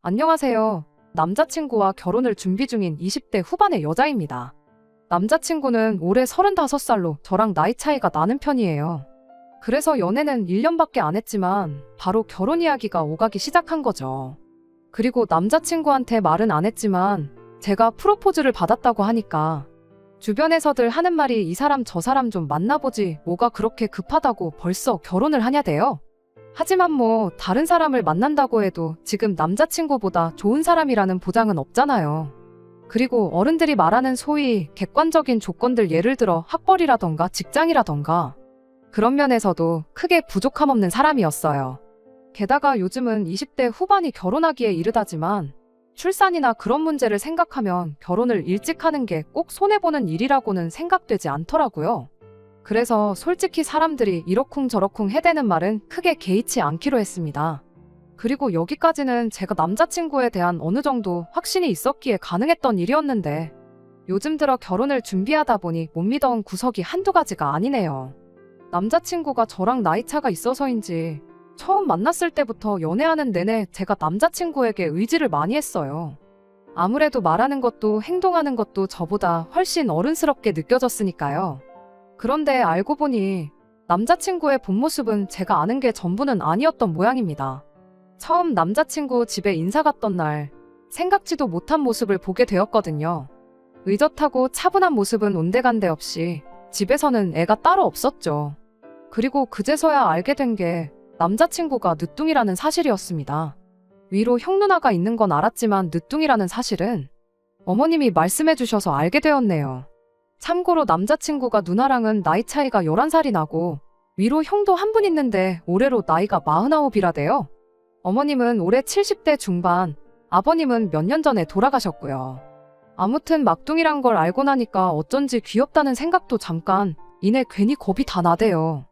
안녕하세요. 남자친구와 결혼을 준비 중인 20대 후반의 여자입니다. 남자친구는 올해 35살로 저랑 나이 차이가 나는 편이에요. 그래서 연애는 1년밖에 안 했지만 바로 결혼 이야기가 오가기 시작한 거죠. 그리고 남자친구한테 말은 안 했지만 제가 프로포즈를 받았다고 하니까 주변에서들 하는 말이 이 사람 저 사람 좀 만나보지 뭐가 그렇게 급하다고 벌써 결혼을 하냐대요. 하지만 뭐 다른 사람을 만난다고 해도 지금 남자친구보다 좋은 사람이라는 보장은 없잖아요. 그리고 어른들이 말하는 소위 객관적인 조건들, 예를 들어 학벌이라던가 직장이라던가 그런 면에서도 크게 부족함 없는 사람이었어요. 게다가 요즘은 20대 후반이 결혼하기에 이르다지만 출산이나 그런 문제를 생각하면 결혼을 일찍 하는 게 꼭 손해보는 일이라고는 생각되지 않더라고요. 그래서 솔직히 사람들이 이러쿵저러쿵 해대는 말은 크게 개의치 않기로 했습니다. 그리고 여기까지는 제가 남자친구에 대한 어느 정도 확신이 있었기에 가능했던 일이었는데 요즘 들어 결혼을 준비하다 보니 못 믿어온 구석이 한두 가지가 아니네요. 남자친구가 저랑 나이 차가 있어서인지 처음 만났을 때부터 연애하는 내내 제가 남자친구에게 의지를 많이 했어요. 아무래도 말하는 것도 행동하는 것도 저보다 훨씬 어른스럽게 느껴졌으니까요. 그런데 알고 보니 남자친구의 본 모습은 제가 아는 게 전부는 아니었던 모양입니다. 처음 남자친구 집에 인사 갔던 날 생각지도 못한 모습을 보게 되었거든요. 의젓하고 차분한 모습은 온데간데 없이 집에서는 애가 따로 없었죠. 그리고 그제서야 알게 된 게 남자친구가 늦둥이라는 사실이었습니다. 위로 형 누나가 있는 건 알았지만 늦둥이라는 사실은 어머님이 말씀해 주셔서 알게 되었네요. 참고로 남자친구가 누나랑은 나이 차이가 11살이 나고 위로 형도 한 분 있는데 올해로 나이가 49이라대요. 어머님은 올해 70대 중반, 아버님은 몇 년 전에 돌아가셨고요. 아무튼 막둥이란 걸 알고 나니까 어쩐지 귀엽다는 생각도 잠깐 이내 괜히 겁이 다 나대요.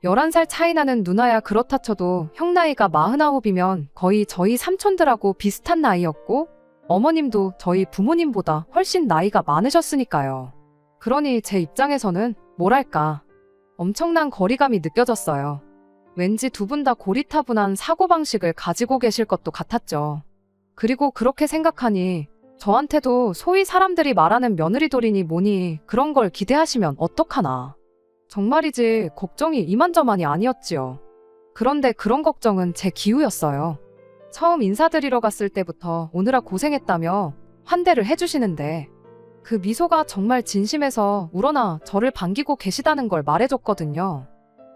11살 차이 나는 누나야 그렇다 쳐도 형 나이가 49이면 거의 저희 삼촌들하고 비슷한 나이였고 어머님도 저희 부모님보다 훨씬 나이가 많으셨으니까요. 그러니 제 입장에서는 뭐랄까 엄청난 거리감이 느껴졌어요. 왠지 두 분 다 고리타분한 사고방식을 가지고 계실 것도 같았죠. 그리고 그렇게 생각하니 저한테도 소위 사람들이 말하는 며느리돌이니 뭐니 그런 걸 기대하시면 어떡하나. 정말이지 걱정이 이만저만이 아니었지요. 그런데 그런 걱정은 제 기우였어요. 처음 인사드리러 갔을 때부터 오느라 고생했다며 환대를 해주시는데 그 미소가 정말 진심에서 우러나 저를 반기고 계시다는 걸 말해줬거든요.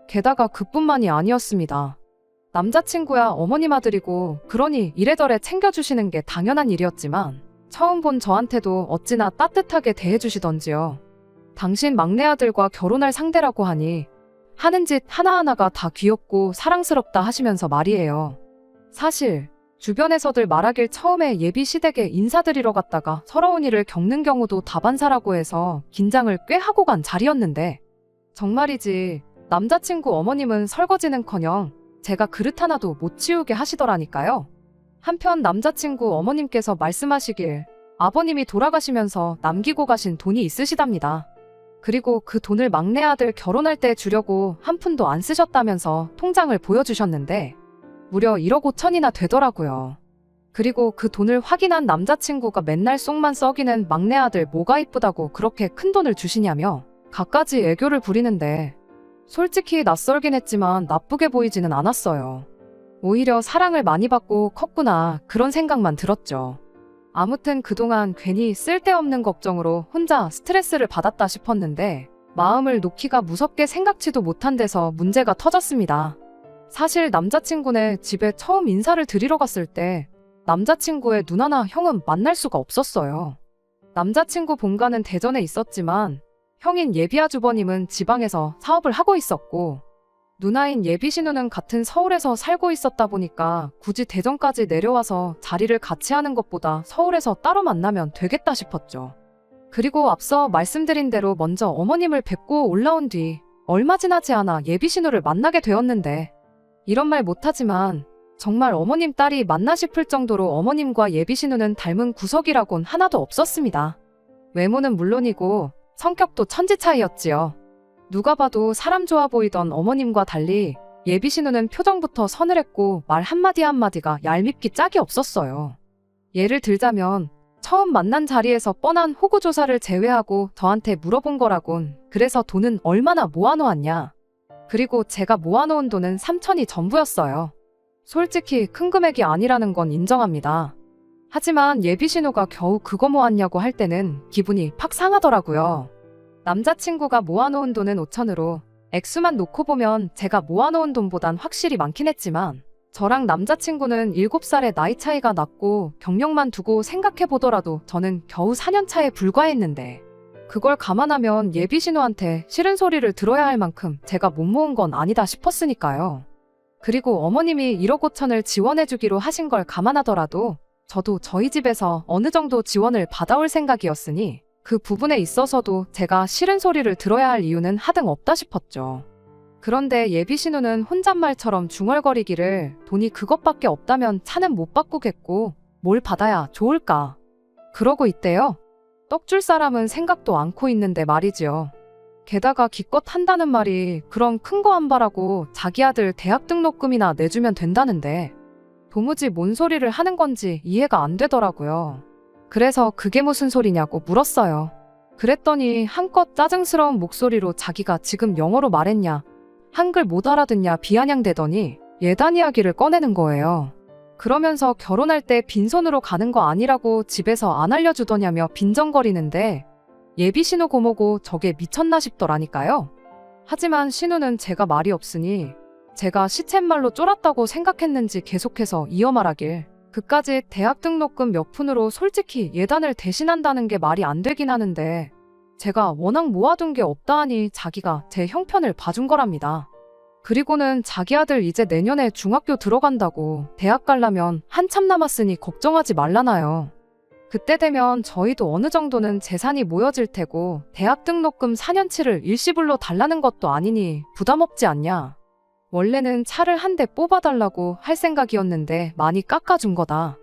게다가 그뿐만이 아니었습니다. 남자친구야 어머님 아들이고 그러니 이래저래 챙겨주시는 게 당연한 일이었지만 처음 본 저한테도 어찌나 따뜻하게 대해주시던지요. 당신 막내 아들과 결혼할 상대라고 하니 하는 짓 하나하나가 다 귀엽고 사랑스럽다 하시면서 말이에요. 사실 주변에서들 말하길 처음에 예비 시댁에 인사드리러 갔다가 서러운 일을 겪는 경우도 다반사라고 해서 긴장을 꽤 하고 간 자리였는데 정말이지 남자친구 어머님은 설거지는커녕 제가 그릇 하나도 못 치우게 하시더라니까요. 한편 남자친구 어머님께서 말씀하시길 아버님이 돌아가시면서 남기고 가신 돈이 있으시답니다. 그리고 그 돈을 막내 아들 결혼할 때 주려고 한 푼도 안 쓰셨다면서 통장을 보여주셨는데 무려 1억 5천이나 되더라고요. 그리고 그 돈을 확인한 남자친구가 맨날 속만 썩이는 막내 아들 뭐가 이쁘다고 그렇게 큰 돈을 주시냐며 갖가지 애교를 부리는데 솔직히 낯설긴 했지만 나쁘게 보이지는 않았어요. 오히려 사랑을 많이 받고 컸구나 그런 생각만 들었죠. 아무튼 그동안 괜히 쓸데없는 걱정으로 혼자 스트레스를 받았다 싶었는데 마음을 놓기가 무섭게 생각지도 못한 데서 문제가 터졌습니다. 사실 남자친구네 집에 처음 인사를 드리러 갔을 때 남자친구의 누나나 형은 만날 수가 없었어요. 남자친구 본가는 대전에 있었지만 형인 예비 아주버님은 지방에서 사업을 하고 있었고 누나인 예비 신우는 같은 서울에서 살고 있었다 보니까 굳이 대전까지 내려와서 자리를 같이 하는 것보다 서울에서 따로 만나면 되겠다 싶었죠. 그리고 앞서 말씀드린 대로 먼저 어머님을 뵙고 올라온 뒤 얼마 지나지 않아 예비 신우를 만나게 되었는데 이런 말 못하지만 정말 어머님 딸이 맞나 싶을 정도로 어머님과 예비 신우는 닮은 구석이라곤 하나도 없었습니다. 외모는 물론이고 성격도 천지 차이였지요. 누가 봐도 사람 좋아 보이던 어머님과 달리 예비 신우는 표정부터 서늘했고 말 한마디 한마디가 얄밉기 짝이 없었어요. 예를 들자면 처음 만난 자리에서 뻔한 호구조사를 제외하고 저한테 물어본 거라곤. 그래서 돈은 얼마나 모아놓았냐. 그리고 제가 모아놓은 돈은 3천이 전부였어요. 솔직히 큰 금액이 아니라는 건 인정합니다. 하지만 예비 신우가 겨우 그거 모았냐고 할 때는 기분이 팍 상하더라고요. 남자친구가 모아놓은 돈은 5천으로 액수만 놓고 보면 제가 모아놓은 돈보단 확실히 많긴 했지만 저랑 남자친구는 7살의 나이 차이가 났고 경력만 두고 생각해보더라도 저는 겨우 4년 차에 불과했는데 그걸 감안하면 예비 신우한테 싫은 소리를 들어야 할 만큼 제가 못 모은 건 아니다 싶었으니까요. 그리고 어머님이 1억 5천을 지원해주기로 하신 걸 감안하더라도 저도 저희 집에서 어느 정도 지원을 받아올 생각이었으니 그 부분에 있어서도 제가 싫은 소리를 들어야 할 이유는 하등 없다 싶었죠. 그런데 예비 신우는 혼잣말처럼 중얼거리기를 돈이 그것밖에 없다면 차는 못 바꾸겠고 뭘 받아야 좋을까? 그러고 있대요. 떡 줄 사람은 생각도 않고 있는데 말이지요. 게다가 기껏 한다는 말이 그럼 큰 거 안 바라고 자기 아들 대학 등록금이나 내주면 된다는데 도무지 뭔 소리를 하는 건지 이해가 안 되더라고요. 그래서 그게 무슨 소리냐고 물었어요. 그랬더니 한껏 짜증스러운 목소리로 자기가 지금 영어로 말했냐, 한글 못 알아듣냐 비아냥대더니 예단 이야기를 꺼내는 거예요. 그러면서 결혼할 때 빈손으로 가는 거 아니라고 집에서 안 알려주더냐며 빈정거리는데 예비 신우 고모고 저게 미쳤나 싶더라니까요. 하지만 신우는 제가 말이 없으니 제가 시쳇말로 쫄았다고 생각했는지 계속해서 이어 말하길 그까지 대학 등록금 몇 푼으로 솔직히 예단을 대신한다는 게 말이 안 되긴 하는데 제가 워낙 모아둔 게 없다 하니 자기가 제 형편을 봐준 거랍니다. 그리고는 자기 아들 이제 내년에 중학교 들어간다고 대학 가려면 한참 남았으니 걱정하지 말라나요. 그때 되면 저희도 어느 정도는 재산이 모여질 테고 대학 등록금 4년치를 일시불로 달라는 것도 아니니 부담 없지 않냐. 원래는 차를 한 대 뽑아달라고 할 생각이었는데 많이 깎아준 거다.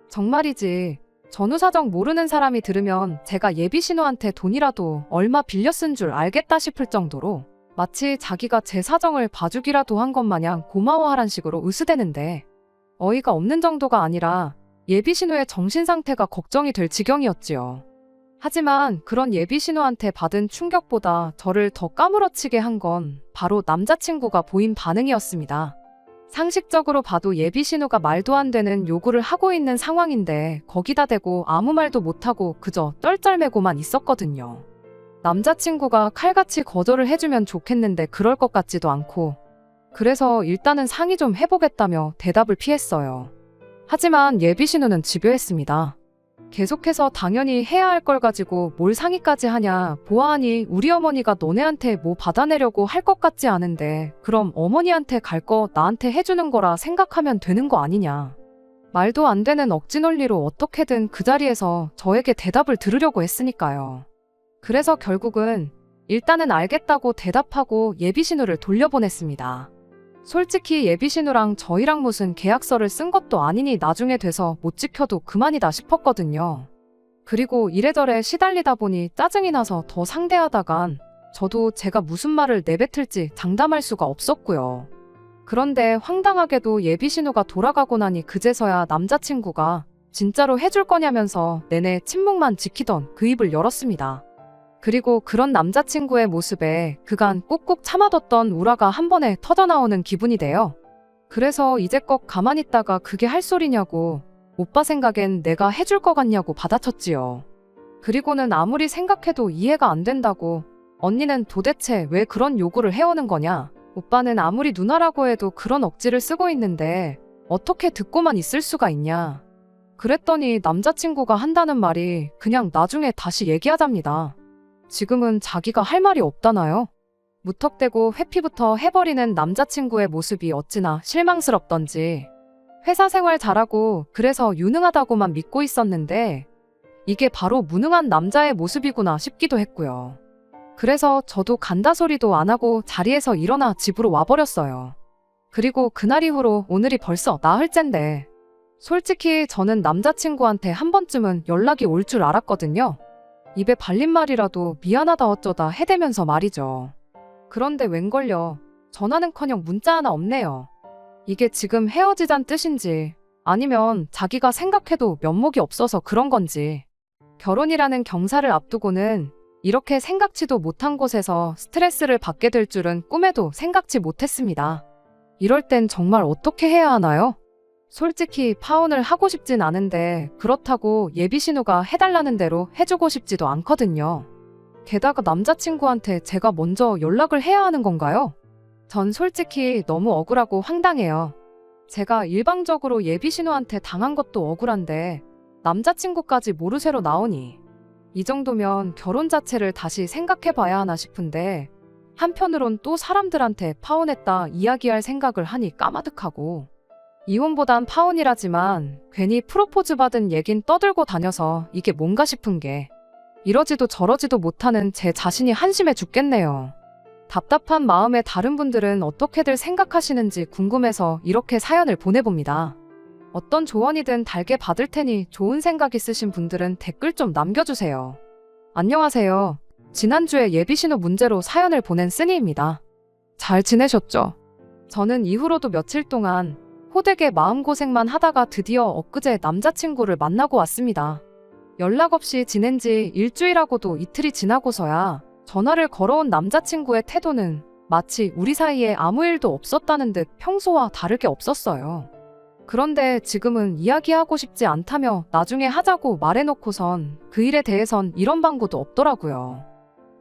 정말이지. 전후 사정 모르는 사람이 들으면 제가 예비 신우한테 돈이라도 얼마 빌려 쓴 줄 알겠다 싶을 정도로 마치 자기가 제 사정을 봐주기라도 한 것 마냥 고마워하란 식으로 으스대는데 어이가 없는 정도가 아니라 예비 신우의 정신 상태가 걱정이 될 지경이었지요. 하지만 그런 예비 신우한테 받은 충격보다 저를 더 까무러치게 한 건 바로 남자친구가 보인 반응이었습니다. 상식적으로 봐도 예비 신우가 말도 안 되는 요구를 하고 있는 상황인데 거기다 대고 아무 말도 못하고 그저 쩔쩔매고만 있었거든요. 남자친구가 칼같이 거절을 해주면 좋겠는데 그럴 것 같지도 않고 그래서 일단은 상의 좀 해보겠다며 대답을 피했어요. 하지만 예비 신우는 집요했습니다. 계속해서 당연히 해야 할 걸 가지고 뭘 상의까지 하냐. 보아하니 우리 어머니가 너네한테 뭐 받아내려고 할 것 같지 않은데 그럼 어머니한테 갈 거 나한테 해주는 거라 생각하면 되는 거 아니냐. 말도 안 되는 억지 논리로 어떻게든 그 자리에서 저에게 대답을 들으려고 했으니까요. 그래서 결국은 일단은 알겠다고 대답하고 예비 신우를 돌려보냈습니다. 솔직히 예비 신우랑 저희랑 무슨 계약서를 쓴 것도 아니니 나중에 돼서 못 지켜도 그만이다 싶었거든요. 그리고 이래저래 시달리다 보니 짜증이 나서 더 상대하다간 저도 제가 무슨 말을 내뱉을지 장담할 수가 없었고요. 그런데 황당하게도 예비 신우가 돌아가고 나니 그제서야 남자친구가 진짜로 해줄 거냐면서 내내 침묵만 지키던 그 입을 열었습니다. 그리고 그런 남자친구의 모습에 그간 꾹꾹 참아뒀던 우라가 한 번에 터져나오는 기분이 돼요. 그래서 이제껏 가만히 있다가 그게 할 소리냐고 오빠 생각엔 내가 해줄 것 같냐고 받아쳤지요. 그리고는 아무리 생각해도 이해가 안 된다고 언니는 도대체 왜 그런 요구를 해오는 거냐. 오빠는 아무리 누나라고 해도 그런 억지를 쓰고 있는데 어떻게 듣고만 있을 수가 있냐. 그랬더니 남자친구가 한다는 말이 그냥 나중에 다시 얘기하답니다. 지금은 자기가 할 말이 없다나요? 무턱대고 회피부터 해버리는 남자친구의 모습이 어찌나 실망스럽던지 회사 생활 잘하고 그래서 유능하다고만 믿고 있었는데 이게 바로 무능한 남자의 모습이구나 싶기도 했고요. 그래서 저도 간다 소리도 안 하고 자리에서 일어나 집으로 와버렸어요. 그리고 그날 이후로 오늘이 벌써 나흘째인데 솔직히 저는 남자친구한테 한 번쯤은 연락이 올 줄 알았거든요. 입에 발린 말이라도 미안하다 어쩌다 해대면서 말이죠. 그런데 웬걸요. 전화는커녕 문자 하나 없네요. 이게 지금 헤어지자는 뜻인지 아니면 자기가 생각해도 면목이 없어서 그런 건지. 결혼이라는 경사를 앞두고는 이렇게 생각지도 못한 곳에서 스트레스를 받게 될 줄은 꿈에도 생각지 못했습니다. 이럴 땐 정말 어떻게 해야 하나요? 솔직히 파혼을 하고 싶진 않은데 그렇다고 예비신우가 해달라는 대로 해주고 싶지도 않거든요. 게다가 남자친구한테 제가 먼저 연락을 해야 하는 건가요? 전 솔직히 너무 억울하고 황당해요. 제가 일방적으로 예비신우한테 당한 것도 억울한데 남자친구까지 모르쇠로 나오니 이 정도면 결혼 자체를 다시 생각해봐야 하나 싶은데 한편으론 또 사람들한테 파혼했다 이야기할 생각을 하니 까마득하고 이혼보단 파혼이라지만 괜히 프로포즈 받은 얘긴 떠들고 다녀서 이게 뭔가 싶은 게 이러지도 저러지도 못하는 제 자신이 한심해 죽겠네요. 답답한 마음에 다른 분들은 어떻게들 생각하시는지 궁금해서 이렇게 사연을 보내봅니다. 어떤 조언이든 달게 받을 테니 좋은 생각 있으신 분들은 댓글 좀 남겨주세요. 안녕하세요. 지난주에 예비신우 문제로 사연을 보낸 쓰니입니다. 잘 지내셨죠? 저는 이후로도 며칠 동안 호되게 마음고생만 하다가 드디어 엊그제 남자친구를 만나고 왔습니다. 연락 없이 지낸 지 일주일하고도 이틀이 지나고서야 전화를 걸어온 남자친구의 태도는 마치 우리 사이에 아무 일도 없었다는 듯 평소와 다르게 없었어요. 그런데 지금은 이야기하고 싶지 않다며 나중에 하자고 말해놓고선 그 일에 대해선 이런 방구도 없더라고요.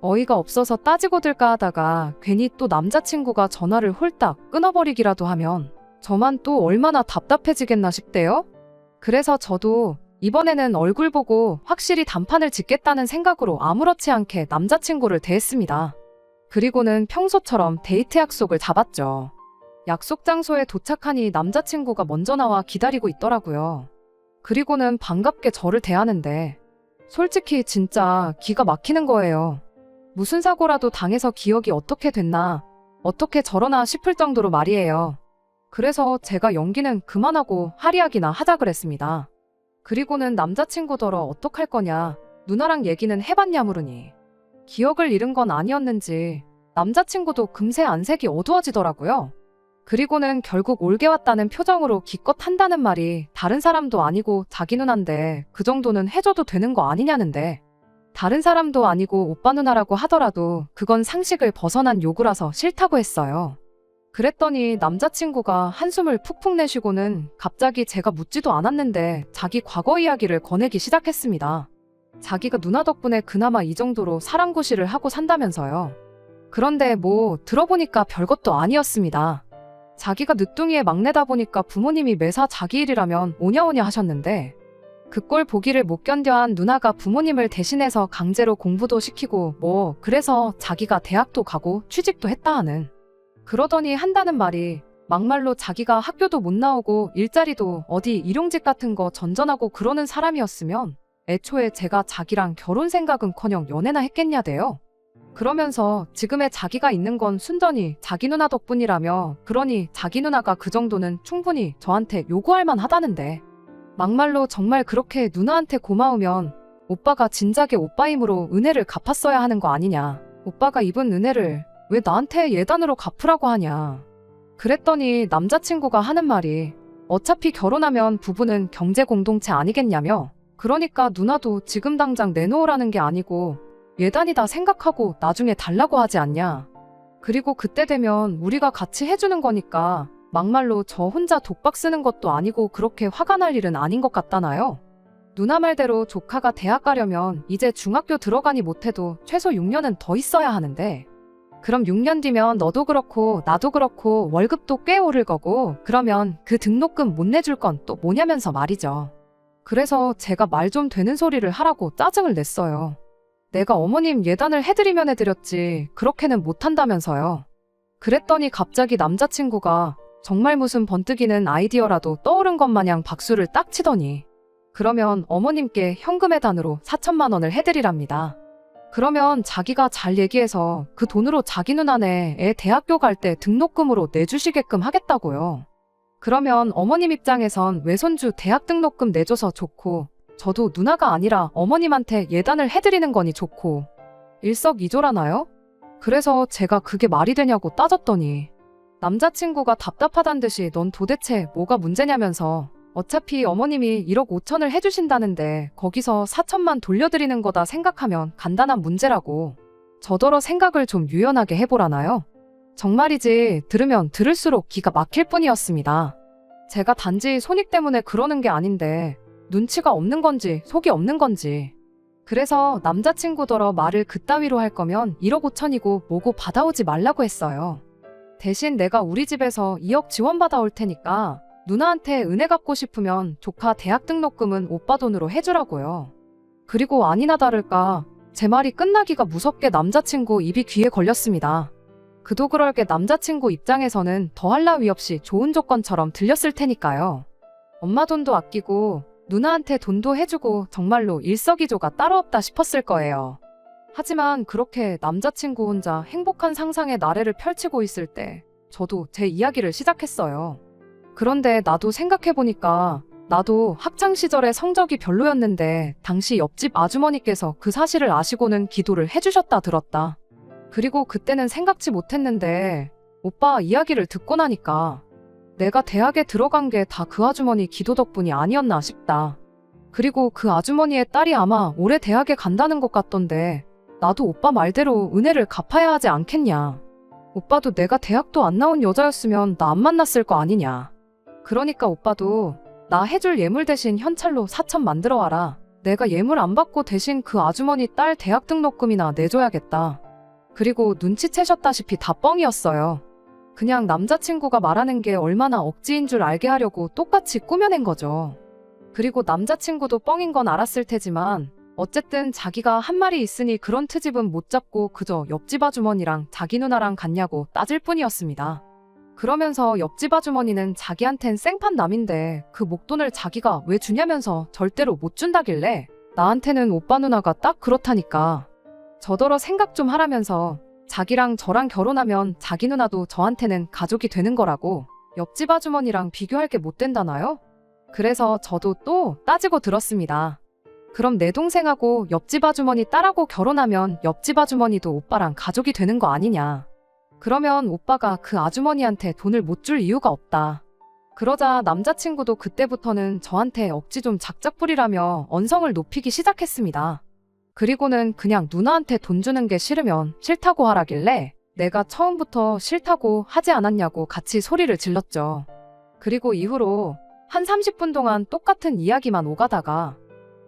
어이가 없어서 따지고 들까 하다가 괜히 또 남자친구가 전화를 홀딱 끊어버리기라도 하면 저만 또 얼마나 답답해지겠나 싶대요. 그래서 저도 이번에는 얼굴 보고 확실히 단판을 짓겠다는 생각으로 아무렇지 않게 남자친구를 대했습니다. 그리고는 평소처럼 데이트 약속을 잡았죠. 약속 장소에 도착하니 남자친구가 먼저 나와 기다리고 있더라고요. 그리고는 반갑게 저를 대하는데 솔직히 진짜 기가 막히는 거예요. 무슨 사고라도 당해서 기억이 어떻게 됐나, 어떻게 저러나 싶을 정도로 말이에요. 그래서 제가 연기는 그만하고 할이야기나 하자 그랬습니다. 그리고는 남자친구더러 어떡할 거냐, 누나랑 얘기는 해봤냐 물으니 기억을 잃은 건 아니었는지 남자친구도 금세 안색이 어두워지더라고요. 그리고는 결국 올게 왔다는 표정으로 기껏 한다는 말이 다른 사람도 아니고 자기 누나인데 그 정도는 해줘도 되는 거 아니냐는데 다른 사람도 아니고 오빠 누나라고 하더라도 그건 상식을 벗어난 요구라서 싫다고 했어요. 그랬더니 남자친구가 한숨을 푹푹 내쉬고는 갑자기 제가 묻지도 않았는데 자기 과거 이야기를 꺼내기 시작했습니다. 자기가 누나 덕분에 그나마 이 정도로 사랑구실을 하고 산다면서요. 그런데 뭐 들어보니까 별것도 아니었습니다. 자기가 늦둥이의 막내다 보니까 부모님이 매사 자기 일이라면 오냐오냐 하셨는데 그 꼴 보기를 못 견뎌한 누나가 부모님을 대신해서 강제로 공부도 시키고 뭐 그래서 자기가 대학도 가고 취직도 했다 하는, 그러더니 한다는 말이 막말로 자기가 학교도 못 나오고 일자리도 어디 일용직 같은 거 전전하고 그러는 사람이었으면 애초에 제가 자기랑 결혼 생각은커녕 연애나 했겠냐대요. 그러면서 지금의 자기가 있는 건 순전히 자기 누나 덕분이라며, 그러니 자기 누나가 그 정도는 충분히 저한테 요구할 만하다는데 막말로 정말 그렇게 누나한테 고마우면 오빠가 진작에 오빠 힘으로 은혜를 갚았어야 하는 거 아니냐, 오빠가 입은 은혜를 왜 나한테 예단으로 갚으라고 하냐. 그랬더니 남자친구가 하는 말이 어차피 결혼하면 부부는 경제 공동체 아니겠냐며, 그러니까 누나도 지금 당장 내놓으라는 게 아니고 예단이다 생각하고 나중에 달라고 하지 않냐. 그리고 그때 되면 우리가 같이 해주는 거니까 막말로 저 혼자 독박 쓰는 것도 아니고 그렇게 화가 날 일은 아닌 것 같다나요. 누나 말대로 조카가 대학 가려면 이제 중학교 들어가니 못해도 최소 6년은 더 있어야 하는데 그럼 6년 뒤면 너도 그렇고 나도 그렇고 월급도 꽤 오를 거고 그러면 그 등록금 못 내줄 건 또 뭐냐면서 말이죠. 그래서 제가 말 좀 되는 소리를 하라고 짜증을 냈어요. 내가 어머님 예단을 해드리면 해드렸지 그렇게는 못한다면서요. 그랬더니 갑자기 남자친구가 정말 무슨 번뜩이는 아이디어라도 떠오른 것 마냥 박수를 딱 치더니 그러면 어머님께 현금 예단으로 4천만 원을 해드리랍니다. 그러면 자기가 잘 얘기해서 그 돈으로 자기 누나네 애 대학교 갈 때 등록금으로 내주시게끔 하겠다고요. 그러면 어머님 입장에선 외손주 대학 등록금 내줘서 좋고 저도 누나가 아니라 어머님한테 예단을 해드리는 거니 좋고 일석이조라나요? 그래서 제가 그게 말이 되냐고 따졌더니 남자친구가 답답하단 듯이 넌 도대체 뭐가 문제냐면서 어차피 어머님이 1억 5천을 해주신다는데 거기서 4천만 돌려드리는 거다 생각하면 간단한 문제라고. 저더러 생각을 좀 유연하게 해보라나요? 정말이지 들으면 들을수록 기가 막힐 뿐이었습니다. 제가 단지 손익 때문에 그러는 게 아닌데 눈치가 없는 건지 속이 없는 건지. 그래서 남자친구더러 말을 그따위로 할 거면 1억 5천이고 뭐고 받아오지 말라고 했어요. 대신 내가 우리 집에서 2억 지원받아 올 테니까 누나한테 은혜 갚고 싶으면 조카 대학 등록금은 오빠 돈으로 해주라고요. 그리고 아니나 다를까 제 말이 끝나기가 무섭게 남자친구 입이 귀에 걸렸습니다. 그도 그럴 게 남자친구 입장에서는 더할 나위 없이 좋은 조건처럼 들렸을 테니까요. 엄마 돈도 아끼고 누나한테 돈도 해주고 정말로 일석이조가 따로 없다 싶었을 거예요. 하지만 그렇게 남자친구 혼자 행복한 상상의 나래를 펼치고 있을 때 저도 제 이야기를 시작했어요. 그런데 나도 생각해보니까 나도 학창시절에 성적이 별로였는데 당시 옆집 아주머니께서 그 사실을 아시고는 기도를 해주셨다 들었다. 그리고 그때는 생각지 못했는데 오빠 이야기를 듣고 나니까 내가 대학에 들어간 게 다 그 아주머니 기도 덕분이 아니었나 싶다. 그리고 그 아주머니의 딸이 아마 올해 대학에 간다는 것 같던데 나도 오빠 말대로 은혜를 갚아야 하지 않겠냐. 오빠도 내가 대학도 안 나온 여자였으면 나 안 만났을 거 아니냐. 그러니까 오빠도 나 해줄 예물 대신 현찰로 4천 만들어 와라. 내가 예물 안 받고 대신 그 아주머니 딸 대학 등록금이나 내줘야겠다. 그리고 눈치채셨다시피 다 뻥이었어요. 그냥 남자친구가 말하는 게 얼마나 억지인 줄 알게 하려고 똑같이 꾸며낸 거죠. 그리고 남자친구도 뻥인 건 알았을 테지만 어쨌든 자기가 한 말이 있으니 그런 트집은 못 잡고 그저 옆집 아주머니랑 자기 누나랑 같냐고 따질 뿐이었습니다. 그러면서 옆집 아주머니는 자기한텐 생판 남인데 그 목돈을 자기가 왜 주냐면서 절대로 못 준다길래 나한테는 오빠 누나가 딱 그렇다니까. 저더러 생각 좀 하라면서 자기랑 저랑 결혼하면 자기 누나도 저한테는 가족이 되는 거라고. 옆집 아주머니랑 비교할 게 못 된다나요? 그래서 저도 또 따지고 들었습니다. 그럼 내 동생하고 옆집 아주머니 딸하고 결혼하면 옆집 아주머니도 오빠랑 가족이 되는 거 아니냐. 그러면 오빠가 그 아주머니한테 돈을 못 줄 이유가 없다. 그러자 남자친구도 그때부터는 저한테 억지 좀 작작 부리라며 언성을 높이기 시작했습니다. 그리고는 그냥 누나한테 돈 주는 게 싫으면 싫다고 하라길래 내가 처음부터 싫다고 하지 않았냐고 같이 소리를 질렀죠. 그리고 이후로 한 30분 동안 똑같은 이야기만 오가다가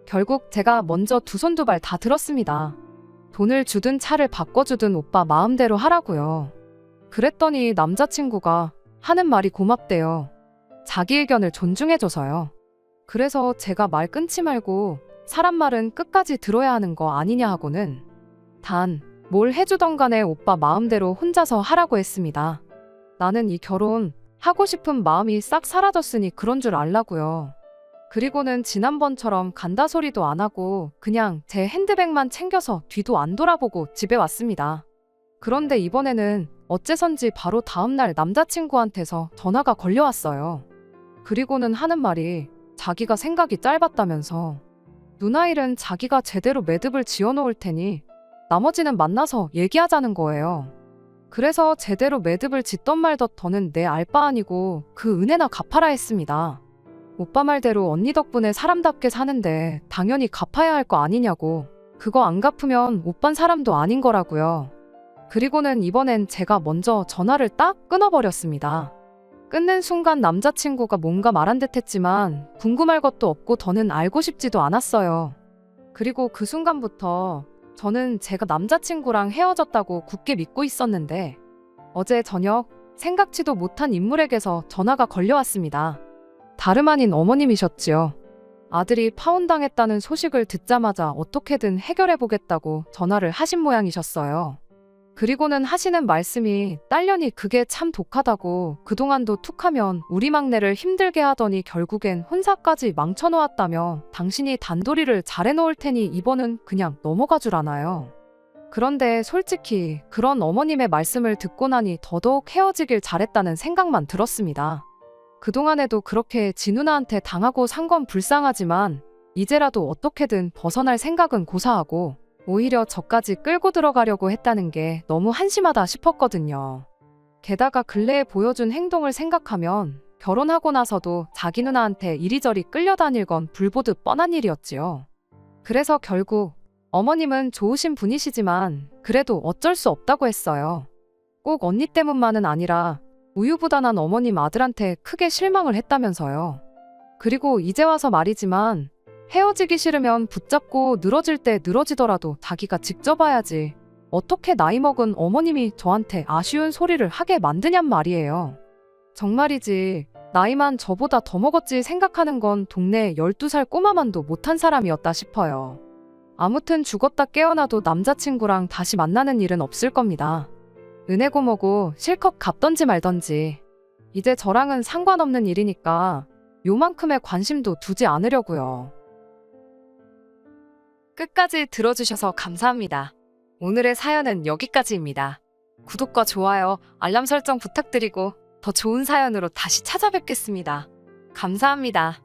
결국 제가 먼저 두 손 두 발 다 들었습니다. 돈을 주든 차를 바꿔주든 오빠 마음대로 하라고요. 그랬더니 남자친구가 하는 말이 고맙대요. 자기 의견을 존중해줘서요. 그래서 제가 말 끊지 말고 사람 말은 끝까지 들어야 하는 거 아니냐 하고는 단 뭘 해주던 간에 오빠 마음대로 혼자서 하라고 했습니다. 나는 이 결혼 하고 싶은 마음이 싹 사라졌으니 그런 줄 알라고요. 그리고는 지난번처럼 간다 소리도 안 하고 그냥 제 핸드백만 챙겨서 뒤도 안 돌아보고 집에 왔습니다. 그런데 이번에는 어째선지 바로 다음날 남자친구한테서 전화가 걸려왔어요. 그리고는 하는 말이 자기가 생각이 짧았다면서 누나 일은 자기가 제대로 매듭을 지어놓을 테니 나머지는 만나서 얘기하자는 거예요. 그래서 제대로 매듭을 짓던 말덧 더는 내 알바 아니고 그 은혜나 갚아라 했습니다. 오빠 말대로 언니 덕분에 사람답게 사는데 당연히 갚아야 할 거 아니냐고. 그거 안 갚으면 오빤 사람도 아닌 거라고요. 그리고는 이번엔 제가 먼저 전화를 딱 끊어버렸습니다. 끊는 순간 남자친구가 뭔가 말한 듯 했지만 궁금할 것도 없고 더는 알고 싶지도 않았어요. 그리고 그 순간부터 저는 제가 남자친구랑 헤어졌다고 굳게 믿고 있었는데 어제 저녁 생각지도 못한 인물에게서 전화가 걸려왔습니다. 다름 아닌 어머님이셨지요. 아들이 파혼당했다는 소식을 듣자마자 어떻게든 해결해보겠다고 전화를 하신 모양이셨어요. 그리고는 하시는 말씀이 딸년이 그게 참 독하다고 그동안도 툭하면 우리 막내를 힘들게 하더니 결국엔 혼사까지 망쳐놓았다며 당신이 단도리를 잘해놓을 테니 이번은 그냥 넘어가 줄 아나요. 그런데 솔직히 그런 어머님의 말씀을 듣고 나니 더더욱 헤어지길 잘했다는 생각만 들었습니다. 그동안에도 그렇게 지 누나한테 당하고 산 건 불쌍하지만 이제라도 어떻게든 벗어날 생각은 고사하고 오히려 저까지 끌고 들어가려고 했다는 게 너무 한심하다 싶었거든요. 게다가 근래에 보여준 행동을 생각하면 결혼하고 나서도 자기 누나한테 이리저리 끌려다닐 건 불보듯 뻔한 일이었지요. 그래서 결국 어머님은 좋으신 분이시지만 그래도 어쩔 수 없다고 했어요. 꼭 언니 때문만은 아니라 우유부단한 어머님 아들한테 크게 실망을 했다면서요. 그리고 이제 와서 말이지만 헤어지기 싫으면 붙잡고 늘어질 때 늘어지더라도 자기가 직접 와야지. 어떻게 나이 먹은 어머님이 저한테 아쉬운 소리를 하게 만드냔 말이에요. 정말이지 나이만 저보다 더 먹었지 생각하는 건 동네 12살 꼬마만도 못한 사람이었다 싶어요. 아무튼 죽었다 깨어나도 남자친구랑 다시 만나는 일은 없을 겁니다. 은혜고 뭐고 실컷 갚던지 말던지. 이제 저랑은 상관없는 일이니까 요만큼의 관심도 두지 않으려고요. 끝까지 들어주셔서 감사합니다. 오늘의 사연은 여기까지입니다. 구독과 좋아요, 알람 설정 부탁드리고 더 좋은 사연으로 다시 찾아뵙겠습니다. 감사합니다.